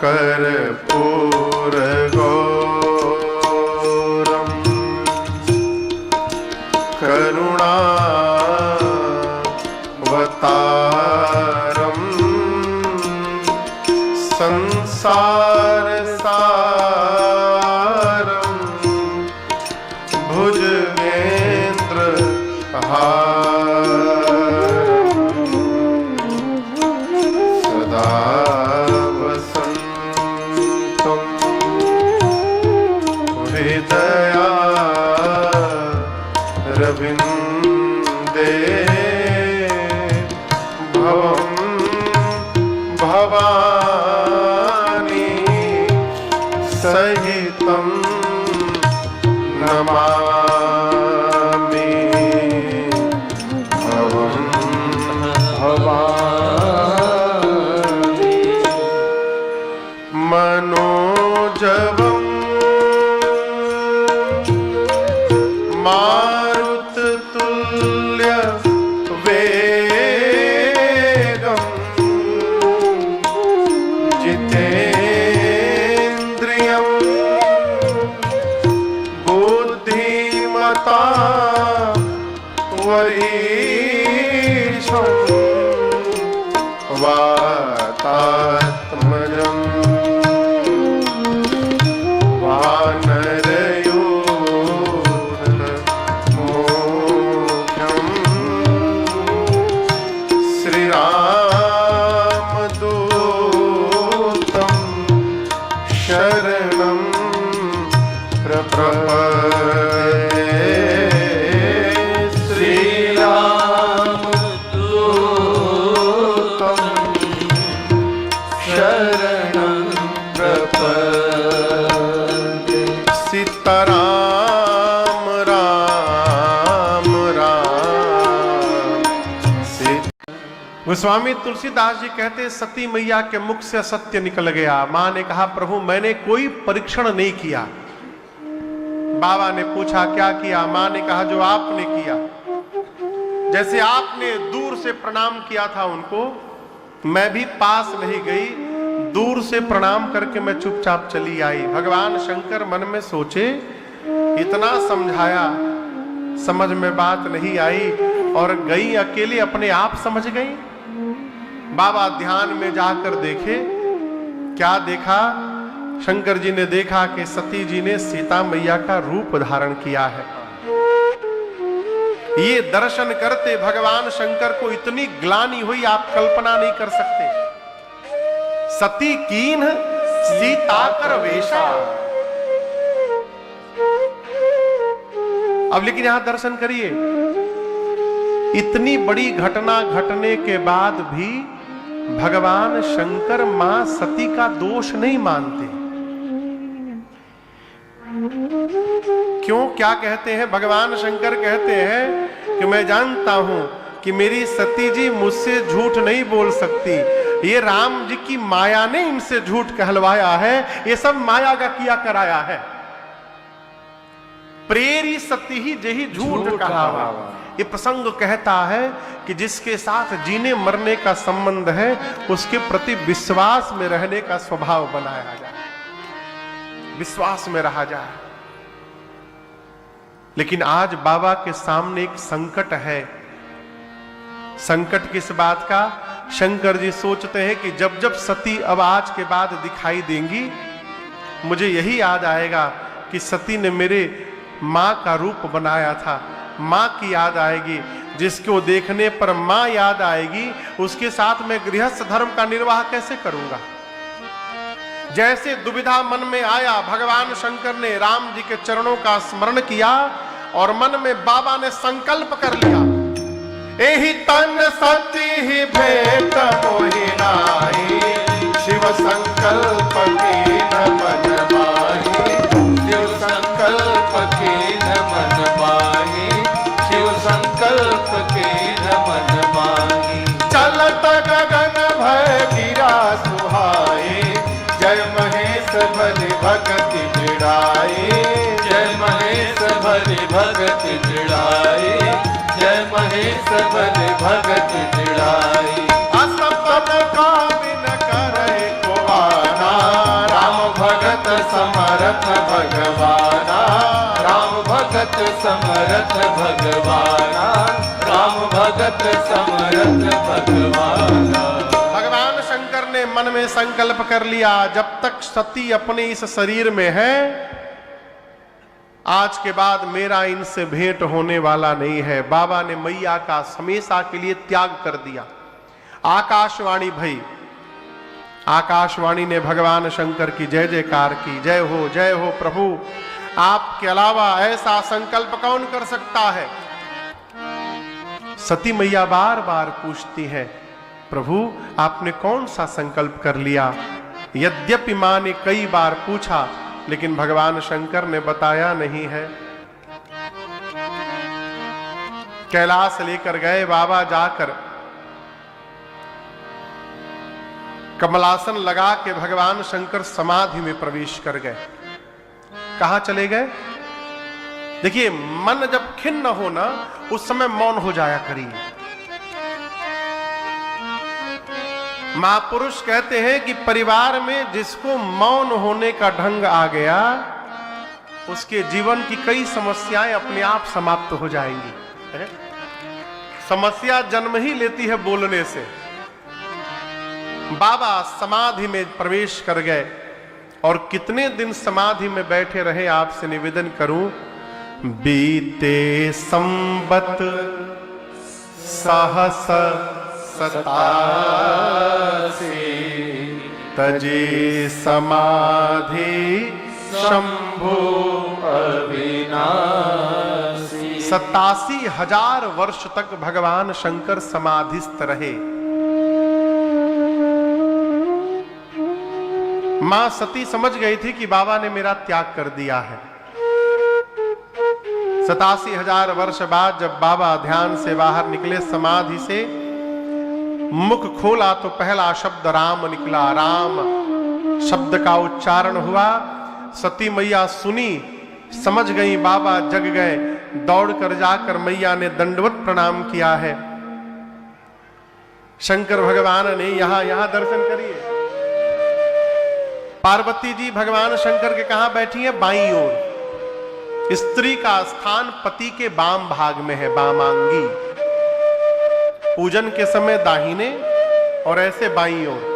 कर्पूर गौरम करुणावतारम संसार सारम भुजगेंद्र हारम सदा वसंतम हृदया रविंदे भवम भवानी सहितं नमामि भवं भवानी मनोजवं मारुततुल्य वेगं जितेन्द्रियं बुद्धिमता वरीशं वातात्मजं वानरयूथमुख्यं श्रीरामदूतं शरणं प्रपद्ये श्रीरामदूतं शरणं प्रपद्ये सीताराम राम राम सीता। गोस्वामी तुलसीदास जी कहते सती मैया के मुख से सत्य निकल गया। मां ने कहा प्रभु मैंने कोई परीक्षण नहीं किया। बाबा ने पूछा क्या किया? मां ने कहा जो आपने किया। जैसे आपने दूर से प्रणाम किया था उनको, मैं भी पास नहीं गई, दूर से प्रणाम करके मैं चुपचाप चली आई। भगवान शंकर मन में सोचे इतना समझाया, समझ में बात नहीं आई और गई अकेले, अपने आप समझ गई। बाबा ध्यान में जाकर देखे, क्या देखा? शंकर जी ने देखा कि सती जी ने सीता मैया का रूप धारण किया है। ये दर्शन करते भगवान शंकर को इतनी ग्लानि हुई, आप कल्पना नहीं कर सकते। सती कीन सीता कर वेशा। अब लेकिन यहां दर्शन करिए, इतनी बड़ी घटना घटने के बाद भी भगवान शंकर मां सती का दोष नहीं मानते। क्यों? क्या कहते हैं? भगवान शंकर कहते हैं कि मैं जानता हूं कि मेरी सती जी मुझसे झूठ नहीं बोल सकती। ये राम जी की माया ने इनसे झूठ कहलवाया है, ये सब माया का किया कराया है। प्रेरी सती ही जही झूठ कहावा। ये प्रसंग कहता है कि जिसके साथ जीने मरने का संबंध है उसके प्रति विश्वास में रहने का स्वभाव बनाया जाए, विश्वास में रहा जाए। लेकिन आज बाबा के सामने एक संकट है। संकट किस बात का? शंकर जी सोचते हैं कि जब जब सती अब आज के बाद दिखाई देंगी, मुझे यही याद आएगा कि सती ने मेरे मां का रूप बनाया था। मां की याद आएगी, जिसको देखने पर मां याद आएगी, उसके साथ मैं गृहस्थ धर्म का निर्वाह कैसे करूंगा? जैसे दुविधा मन में आया, भगवान शंकर ने राम जी के चरणों का स्मरण किया और मन में बाबा ने संकल्प कर लिया, एहि तन सती ही भेंट मोहि नाहि, शिव संकल्प कीन मन माहि, शिव संकल्प कीन मन माहि, शिव संकल्प कीन मन माहि। चलत गगन भय गिरा सुहाए, जय महेश भली भगति बिड़ाए, जय महेश भली भगति बिड़ाए, जय महेश भली भगति बिड़ाए। असपद कामिन करे को आना, समर्थ भगवाना, राम भगत समर्थ भगवाना, राम भगत समर्थ भगवाना। भगवान शंकर ने मन में संकल्प कर लिया, जब तक सती अपने इस शरीर में है, आज के बाद मेरा इनसे भेंट होने वाला नहीं है। बाबा ने मैया का हमेशा के लिए त्याग कर दिया। आकाशवाणी भई, आकाशवाणी ने भगवान शंकर की जय जयकार की। जय हो प्रभु, आपके अलावा ऐसा संकल्प कौन कर सकता है। सती मैया बार बार पूछती है, प्रभु आपने कौन सा संकल्प कर लिया। यद्यपि मां ने कई बार पूछा, लेकिन भगवान शंकर ने बताया नहीं है। कैलाश लेकर गए बाबा, जाकर कमलासन लगा के भगवान शंकर समाधि में प्रवेश कर गए। कहां चले गए? देखिए, मन जब खिन्न हो ना, उस समय मौन हो जाया करिए। महापुरुष कहते हैं कि परिवार में जिसको मौन होने का ढंग आ गया, उसके जीवन की कई समस्याएं अपने आप समाप्त हो जाएंगी। समस्या जन्म ही लेती है बोलने से। बाबा समाधि में प्रवेश कर गए और कितने दिन समाधि में बैठे रहे, आपसे निवेदन करूं। बीते संबत सहस 87 तजे समाधि शंभु अविनाशी। 87,000 वर्ष तक भगवान शंकर समाधिस्थ रहे। मां सती समझ गई थी कि बाबा ने मेरा त्याग कर दिया है। 87,000 वर्ष बाद जब बाबा ध्यान से बाहर निकले समाधि से, मुख खोला तो पहला शब्द राम निकला। राम शब्द का उच्चारण हुआ। सती मैया सुनी, समझ गई बाबा जग गए। दौड़कर जाकर मैया ने दंडवत प्रणाम किया है। शंकर भगवान ने यहां दर्शन करिए। पार्वती जी भगवान शंकर के कहां बैठी हैं? बाईं ओर। स्त्री का स्थान पति के बाम भाग में है, बामांगी। पूजन के समय दाहिने और ऐसे बाईं ओर।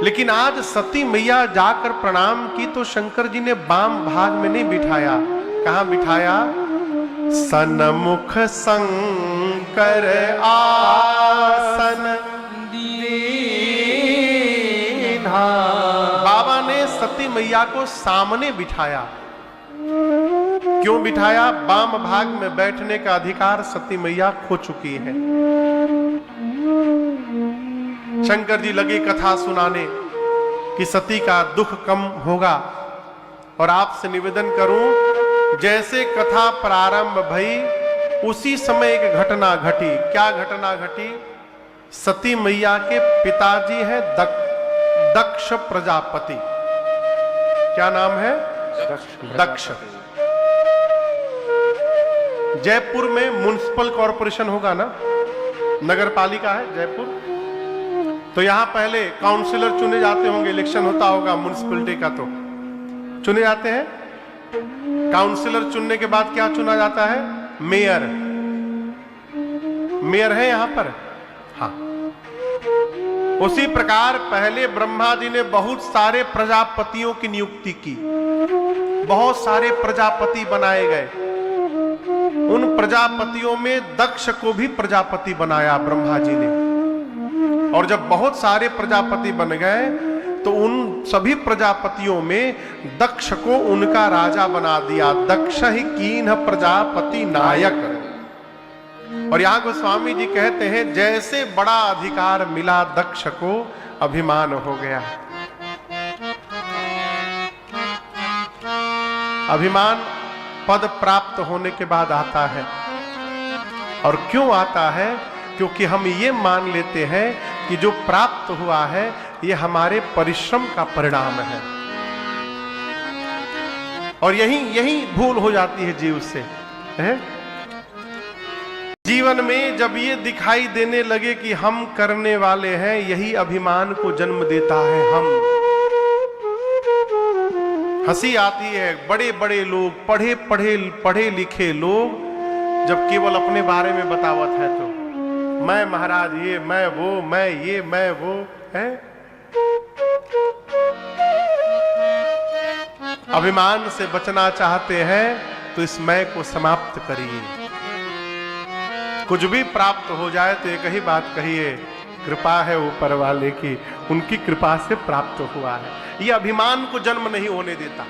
लेकिन आज सती मैया जाकर प्रणाम की तो शंकर जी ने बाम भाग में नहीं बिठाया। कहां बिठाया? सन्मुख शंकर आसन बाबा ने सती मैया को सामने बिठाया। क्यों बिठाया? बाम भाग में बैठने का अधिकार सती मैया खो चुकी है। शंकर जी लगे कथा सुनाने कि सती का दुख कम होगा। और आपसे निवेदन करूं, जैसे कथा प्रारंभ भई उसी समय एक घटना घटी। क्या घटना घटी? सती मैया के पिताजी है दक्ष प्रजापति। क्या नाम है? दक्ष। जयपुर में म्युनिसिपल कॉरपोरेशन होगा ना, नगर पालिका है जयपुर। तो यहां पहले काउंसिलर चुने जाते होंगे, इलेक्शन होता होगा म्युनिसिपलिटी का, तो चुने जाते हैं। काउंसिलर चुनने के बाद क्या चुना जाता है? मेयर। मेयर है यहां पर? हाँ। उसी प्रकार पहले ब्रह्मा जी ने बहुत सारे प्रजापतियों की नियुक्ति की। बहुत सारे प्रजापति बनाए गए। उन प्रजापतियों में दक्ष को भी प्रजापति बनाया ब्रह्मा जी ने। और जब बहुत सारे प्रजापति बन गए तो उन सभी प्रजापतियों में दक्ष को उनका राजा बना दिया। दक्ष ही कीन प्रजापति नायक। और यहां गोस्वामी जी कहते हैं, जैसे बड़ा अधिकार मिला दक्ष को, अभिमान हो गया। अभिमान पद प्राप्त होने के बाद आता है। और क्यों आता है? क्योंकि हम ये मान लेते हैं कि जो प्राप्त हुआ है ये हमारे परिश्रम का परिणाम है। और यही भूल हो जाती है जीव से, है? जीवन में जब ये दिखाई देने लगे कि हम करने वाले हैं, यही अभिमान को जन्म देता है। हंसी आती है, बड़े बड़े लोग, पढ़े लिखे लोग जब केवल अपने बारे में बतावत है तो मैं महाराज ये, मैं वो, मैं ये, मैं वो है। अभिमान से बचना चाहते हैं तो इस मैं को समाप्त करिए। कुछ भी प्राप्त हो जाए तो एक ही बात कहिए, कृपा है ऊपर वाले की, उनकी कृपा से प्राप्त हुआ है। यह अभिमान को जन्म नहीं होने देता।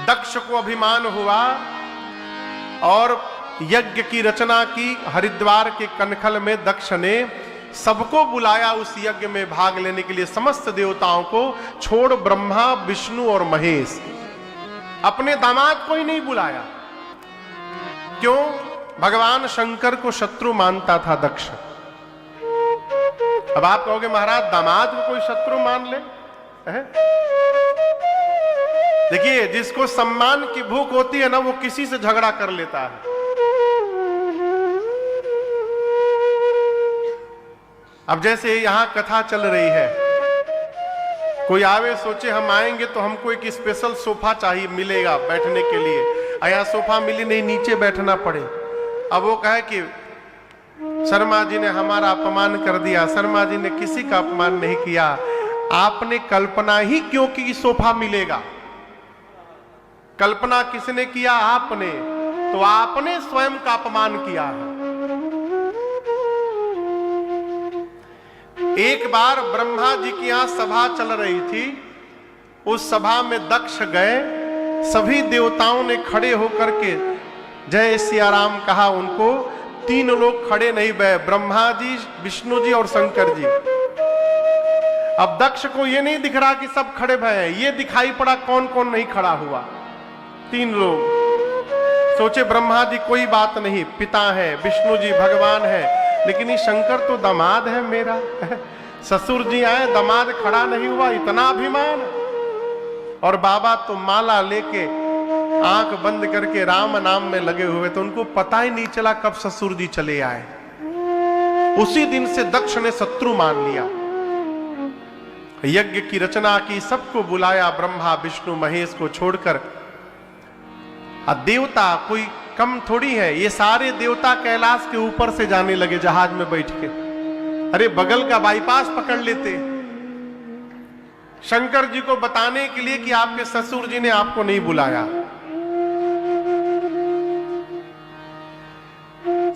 दक्ष को अभिमान हुआ और यज्ञ की रचना की। हरिद्वार के कनखल में दक्ष ने सबको बुलाया उस यज्ञ में भाग लेने के लिए, समस्त देवताओं को छोड़ ब्रह्मा, विष्णु और महेश। अपने दामाद को ही नहीं बुलाया। क्यों? भगवान शंकर को शत्रु मानता था दक्ष। अब आप कहोगे महाराज दामाद को कोई शत्रु मान ले? देखिए, जिसको सम्मान की भूख होती है ना, वो किसी से झगड़ा कर लेता है। अब जैसे यहां कथा चल रही है, कोई आवे सोचे हम आएंगे तो हमको एक स्पेशल सोफा चाहिए, मिलेगा बैठने के लिए। यहाँ सोफा मिली नहीं, नीचे बैठना पड़े। अब वो कहे कि शर्मा जी ने हमारा अपमान कर दिया। शर्मा जी ने किसी का अपमान नहीं किया, आपने कल्पना ही क्यों कि सोफा मिलेगा। कल्पना किसने किया? आपने। तो आपने स्वयं का अपमान किया है। एक बार ब्रह्मा जी की यहां सभा चल रही थी। उस सभा में दक्ष गए। सभी देवताओं ने खड़े होकर के जय सिया राम कहा। उनको 3 लोग खड़े नहीं भय, ब्रह्मा जी, विष्णु जी और शंकर जी। अब दक्ष को यह नहीं दिख रहा कि सब खड़े भय हैं, ये दिखाई पड़ा कौन कौन नहीं खड़ा हुआ। 3 लोग। सोचे ब्रह्मा जी कोई बात नहीं, पिता है, विष्णु जी भगवान है, लेकिन ये शंकर तो दामाद है मेरा। ससुर जी आए, दामाद खड़ा नहीं हुआ, इतना अभिमान। और बाबा तो माला लेके आंख बंद करके राम नाम में लगे हुए, तो उनको पता ही नहीं चला कब ससुर जी चले आए। उसी दिन से दक्ष ने शत्रु मान लिया। यज्ञ की रचना की, सबको बुलाया, ब्रह्मा विष्णु महेश को छोड़कर। देवता कोई कम थोड़ी है, ये सारे देवता कैलाश के ऊपर से जाने लगे जहाज में बैठ के। अरे बगल का बाईपास पकड़ लेते शंकर जी को बताने के लिए कि आपके ससुर जी ने आपको नहीं बुलाया।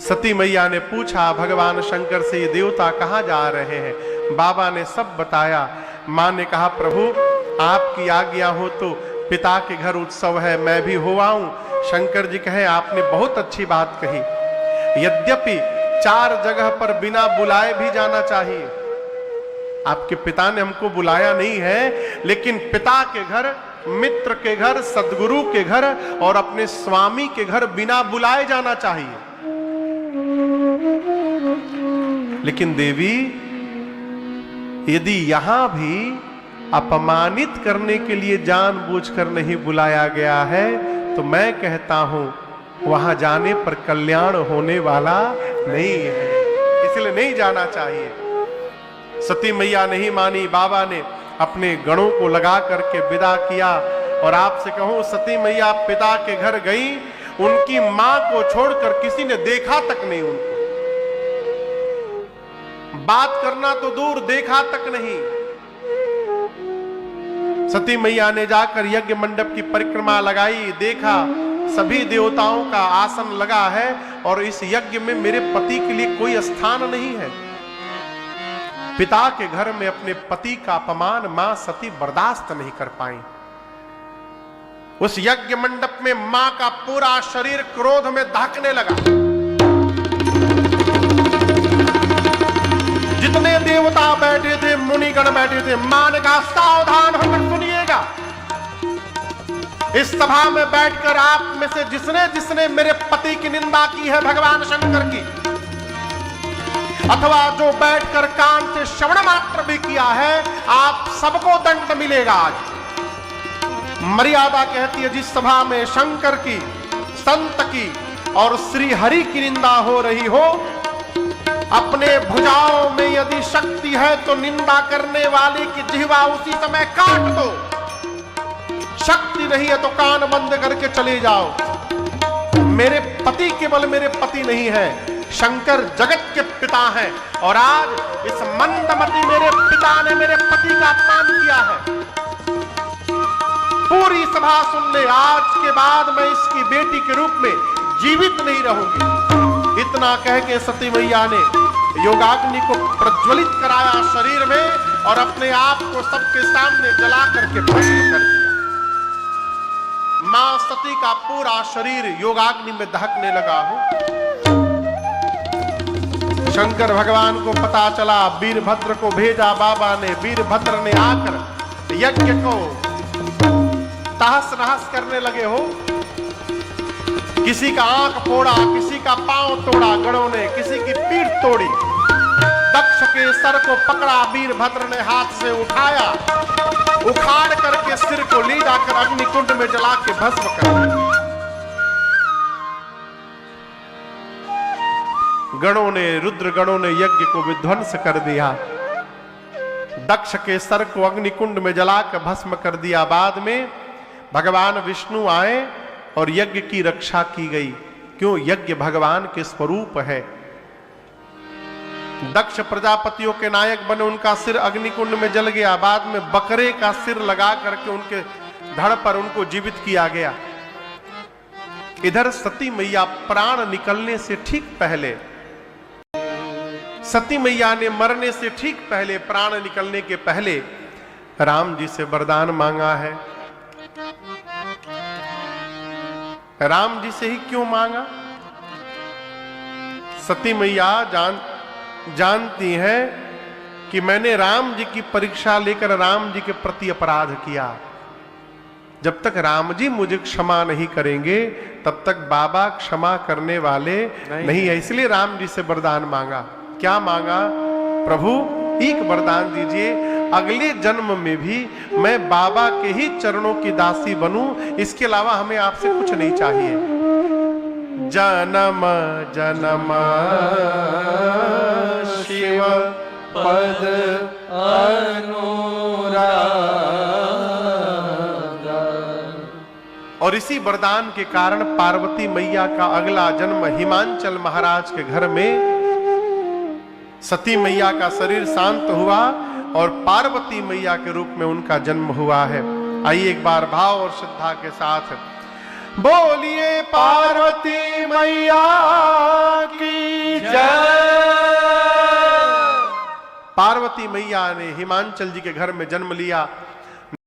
सती मैया ने पूछा भगवान शंकर से, ये देवता कहां जा रहे हैं? बाबा ने सब बताया। मां ने कहा प्रभु आपकी आज्ञा हो तो पिता के घर उत्सव है, मैं भी हो आऊं। शंकर जी कहे आपने बहुत अच्छी बात कही। यद्यपि 4 जगह पर बिना बुलाए भी जाना चाहिए। आपके पिता ने हमको बुलाया नहीं है, लेकिन पिता के घर, मित्र के घर, सदगुरु के घर और अपने स्वामी के घर बिना बुलाए जाना चाहिए। लेकिन देवी, यदि यहां भी अपमानित करने के लिए जानबूझकर नहीं बुलाया गया है, तो मैं कहता हूं वहां जाने पर कल्याण होने वाला नहीं है, इसलिए नहीं जाना चाहिए। सती मैया नहीं मानी। बाबा ने अपने गणों को लगा करके विदा किया। और आपसे कहूं, सती मैया पिता के घर गई, उनकी मां को छोड़कर किसी ने देखा तक नहीं उनको। बात करना तो दूर, देखा तक नहीं। सती मैया ने जाकर यज्ञ मंडप की परिक्रमा लगाई, देखा सभी देवताओं का आसन लगा है और इस यज्ञ में मेरे पति के लिए कोई स्थान नहीं है। पिता के घर में अपने पति का अपमान मां सती बर्दाश्त नहीं कर पाई। उस यज्ञ मंडप में मां का पूरा शरीर क्रोध में दहकने लगा। जितने देवता बैठे थे, मुनिगण बैठे थे, मां ने कहा सावधान होकर सुनिएगा। इस सभा में बैठकर आप में से जिसने जिसने मेरे पति की निंदा की है भगवान शंकर की, अथवा जो बैठकर कान से श्रवण मात्र भी किया है, आप सबको दंड मिलेगा। आज मर्यादा कहती है जिस सभा में शंकर की, संत की और श्री हरि की निंदा हो रही हो, अपने भुजाओं में यदि शक्ति है तो निंदा करने वाले की जिह्वा उसी समय काट दो। शक्ति नहीं है तो कान बंद करके चले जाओ। मेरे पति केवल मेरे पति नहीं है, शंकर जगत के पिता हैं। और आज इस मंदमती मेरे पिता ने मेरे पति का अपमान किया है। पूरी सभा सुन ले, आज के बाद मैं इसकी बेटी के रूप में जीवित नहीं रहूंगी। इतना कह के सती मैया ने योगाग्नि को प्रज्वलित कराया शरीर में और अपने आप को सबके सामने जला करके भस्म कर दिया। मां सती का पूरा शरीर योगाग्नि में दहकने लगा हो। शंकर भगवान को पता चला, वीरभद्र को भेजा बाबा ने। वीरभद्र ने आकर यज्ञ को तहस नहस करने लगे हो। किसी का आंख फोड़ा, किसी का पांव तोड़ा गणों ने, किसी की पीठ तोड़ी। दक्ष के सर को पकड़ा, वीरभद्र ने हाथ से उठाया, उखाड़ करके सिर को ले जाकर अग्निकुंड में जला के भस्म कर दिया। गणों ने, रुद्र गणों ने यज्ञ को विध्वंस कर दिया। दक्ष के सर को अग्निकुंड में जलाकर भस्म कर दिया। बाद में भगवान विष्णु आए और यज्ञ की रक्षा की गई। क्यों? यज्ञ भगवान के स्वरूप है। दक्ष प्रजापतियों के नायक बने, उनका सिर अग्निकुंड में जल गया। बाद में बकरे का सिर लगा करके उनके धड़ पर उनको जीवित किया गया। इधर सती मैया प्राण निकलने से ठीक पहले, सती मैया ने मरने से ठीक पहले, प्राण निकलने के पहले राम जी से वरदान मांगा है। राम जी से ही क्यों मांगा? सती मैया जानती हैं कि मैंने राम जी की परीक्षा लेकर राम जी के प्रति अपराध किया। जब तक राम जी मुझे क्षमा नहीं करेंगे तब तक बाबा क्षमा करने वाले नहीं है। इसलिए राम जी से वरदान मांगा। क्या मांगा? प्रभु एक वरदान दीजिए, अगले जन्म में भी मैं बाबा के ही चरणों की दासी बनूं, इसके अलावा हमें आपसे कुछ नहीं चाहिए। जन्म जन्म शिव पद अनुराग। और इसी वरदान के कारण पार्वती मैया का अगला जन्म हिमांचल महाराज के घर में सती मैया का शरीर शांत हुआ और पार्वती मैया के रूप में उनका जन्म हुआ है। आइए एक बार भाव और श्रद्धा के साथ बोलिए पार्वती मैया की जय। पार्वती मैया ने हिमांचल जी के घर में जन्म लिया।